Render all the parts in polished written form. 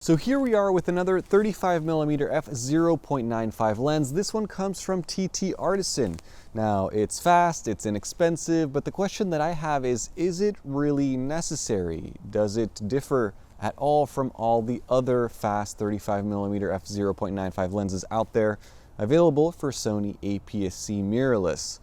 So here we are with another 35mm f0.95 lens. This one comes from TTArtisan. Now, it's fast, it's inexpensive, but the question that I have is it really necessary? Does it differ at all from all the other fast 35mm f0.95 lenses out there available for Sony APS-C mirrorless?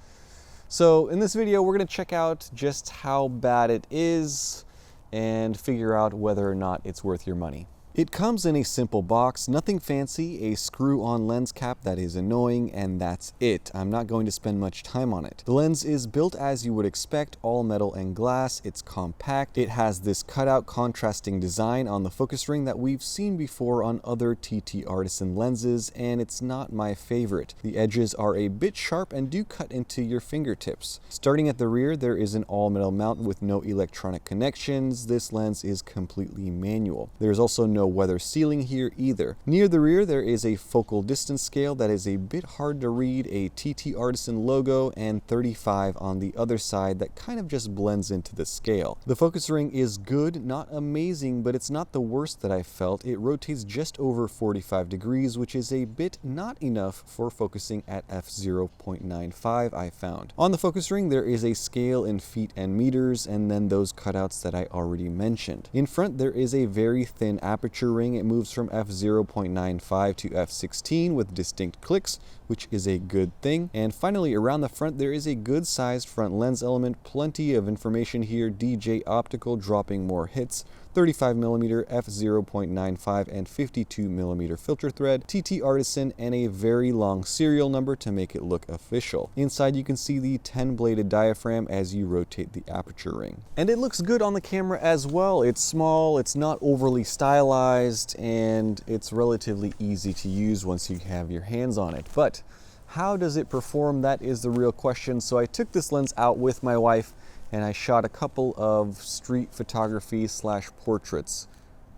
So in this video, we're going to check out just how bad it is and figure out whether or not it's worth your money. It comes in a simple box, nothing fancy, a screw-on lens cap that is annoying, and that's it. I'm not going to spend much time on it. The lens is built as you would expect, all metal and glass. It's compact. It has this cutout contrasting design on the focus ring that we've seen before on other TTArtisan lenses, and it's not my favorite. The edges are a bit sharp and do cut into your fingertips. Starting at the rear, there is an all-metal mount with no electronic connections. This lens is completely manual. There's also no weather sealing here either. Near the rear, there is a focal distance scale that is a bit hard to read, a TTArtisan logo, and 35 on the other side that kind of just blends into the scale. The focus ring is good, not amazing, but it's not the worst that I've felt. It rotates just over 45 degrees, which is a bit not enough for focusing at f0.95, I found. On the focus ring, there is a scale in feet and meters, and then those cutouts that I already mentioned. In front, there is a very thin aperture ring. It moves from f0.95 to f16 with distinct clicks, which is a good thing. And finally, around the front, there is a good sized front lens element, plenty of information here, DJ optical dropping more hits, 35mm f0.95 and 52mm filter thread, TTArtisan, and a very long serial number to make it look official. Inside you can see the 10-bladed diaphragm as you rotate the aperture ring. And it looks good on the camera as well. It's small, it's not overly stylized, and it's relatively easy to use once you have your hands on it. But how does it perform? That is the real question. So I took this lens out with my wife and I shot a couple of street photography / portraits.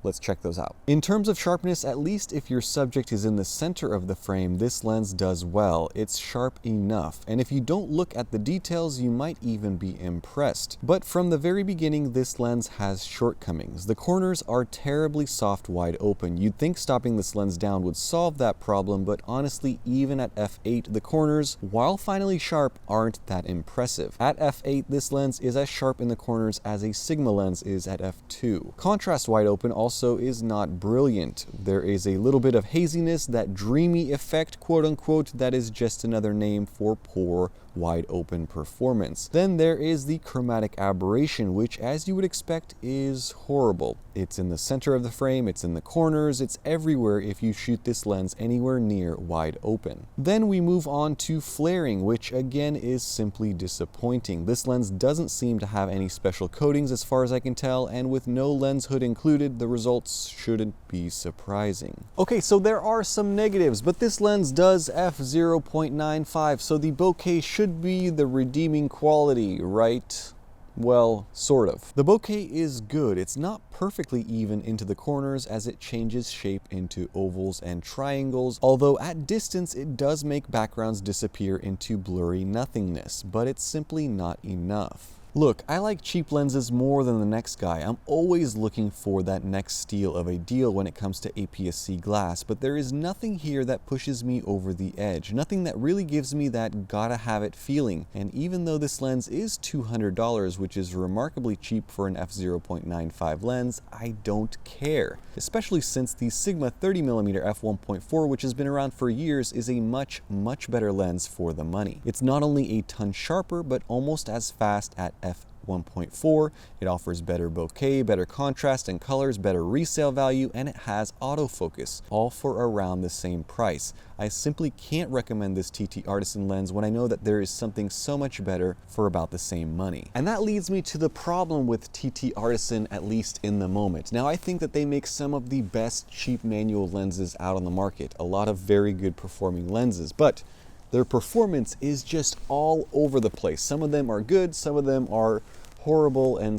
Let's check those out. In terms of sharpness, at least if your subject is in the center of the frame, this lens does well. It's sharp enough, and if you don't look at the details, you might even be impressed. But from the very beginning, this lens has shortcomings. The corners are terribly soft wide open. You'd think stopping this lens down would solve that problem, but honestly, even at f8, the corners, while finally sharp, aren't that impressive. At f8, this lens is as sharp in the corners as a Sigma lens is at f2. Contrast wide open also is not brilliant. There is a little bit of haziness, that dreamy effect, quote unquote, that is just another name for poor wide open performance. Then there is the chromatic aberration, which, as you would expect, is horrible. It's in the center of the frame, it's in the corners, it's everywhere if you shoot this lens anywhere near wide open. Then we move on to flaring, which again is simply disappointing. This lens doesn't seem to have any special coatings as far as I can tell, and with no lens hood included, the results shouldn't be surprising. Okay, so there are some negatives, but this lens does f0.95, so the bokeh should be the redeeming quality, right? Well, sort of. The bokeh is good. It's not perfectly even into the corners as it changes shape into ovals and triangles, although at distance it does make backgrounds disappear into blurry nothingness, but it's simply not enough. Look, I like cheap lenses more than the next guy. I'm always looking for that next steal of a deal when it comes to APS-C glass, but there is nothing here that pushes me over the edge, nothing that really gives me that gotta have it feeling. And even though this lens is $200, which is remarkably cheap for an f0.95 lens, I don't care. Especially since the Sigma 30mm f1.4, which has been around for years, is a much better lens for the money. It's not only a ton sharper, but almost as fast at f1.4. It offers better bokeh, better contrast and colors, better resale value, and it has autofocus, all for around the same price. I simply can't recommend this TTArtisan lens when I know that there is something so much better for about the same money. And that leads me to the problem with TTArtisan, at least in the moment. Now, I think that they make some of the best cheap manual lenses out on the market, a lot of very good performing lenses, but their performance is just all over the place. Some of them are good, some of them are horrible, and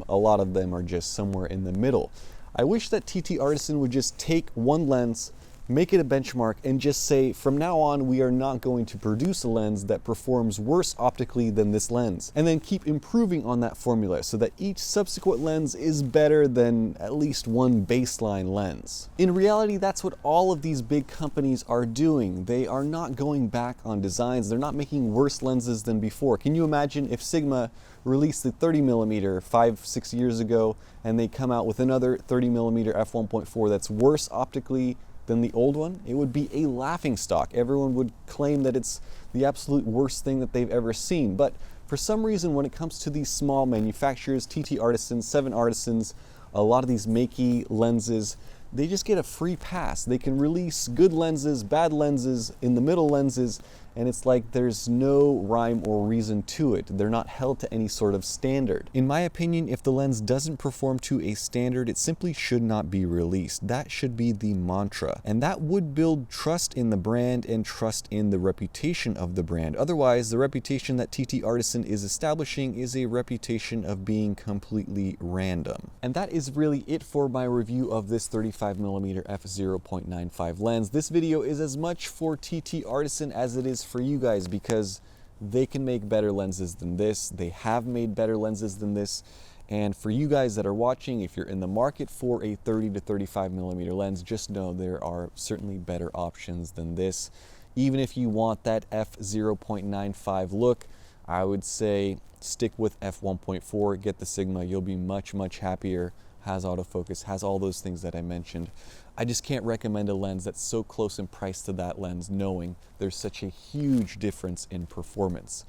a lot of them are just somewhere in the middle. I wish that TTArtisan would just take one lens, make it a benchmark and just say, from now on, we are not going to produce a lens that performs worse optically than this lens. And then keep improving on that formula so that each subsequent lens is better than at least one baseline lens. In reality, that's what all of these big companies are doing. They are not going back on designs. They're not making worse lenses than before. Can you imagine if Sigma released the 30mm 5-6 years ago and they come out with another 30mm f1.4 that's worse optically than the old one? It would be a laughingstock. Everyone would claim that it's the absolute worst thing that they've ever seen. But for some reason, when it comes to these small manufacturers, TTArtisan, 7Artisans, a lot of these Makey lenses, they just get a free pass. They can release good lenses, bad lenses, in the middle lenses, and it's like there's no rhyme or reason to it. They're not held to any sort of standard. In my opinion, if the lens doesn't perform to a standard, it simply should not be released. That should be the mantra. And that would build trust in the brand and trust in the reputation of the brand. Otherwise, the reputation that TTArtisan is establishing is a reputation of being completely random. And that is really it for my review of this 35mm f0.95 lens. This video is as much for TTArtisan as it is for you guys, because they can make better lenses than this. They have made better lenses than this. And for you guys that are watching, if you're in the market for a 30 to 35mm lens, just know there are certainly better options than this. Even if you want that f0.95 look, I would say stick with f1.4, get the Sigma. You'll be much, much happier. Has autofocus, has all those things that I mentioned. I just can't recommend a lens that's so close in price to that lens, knowing there's such a huge difference in performance.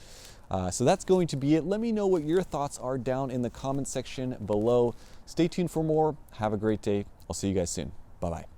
So that's going to be it. Let me know what your thoughts are down in the comment section below. Stay tuned for more. Have a great day. I'll see you guys soon. Bye-bye.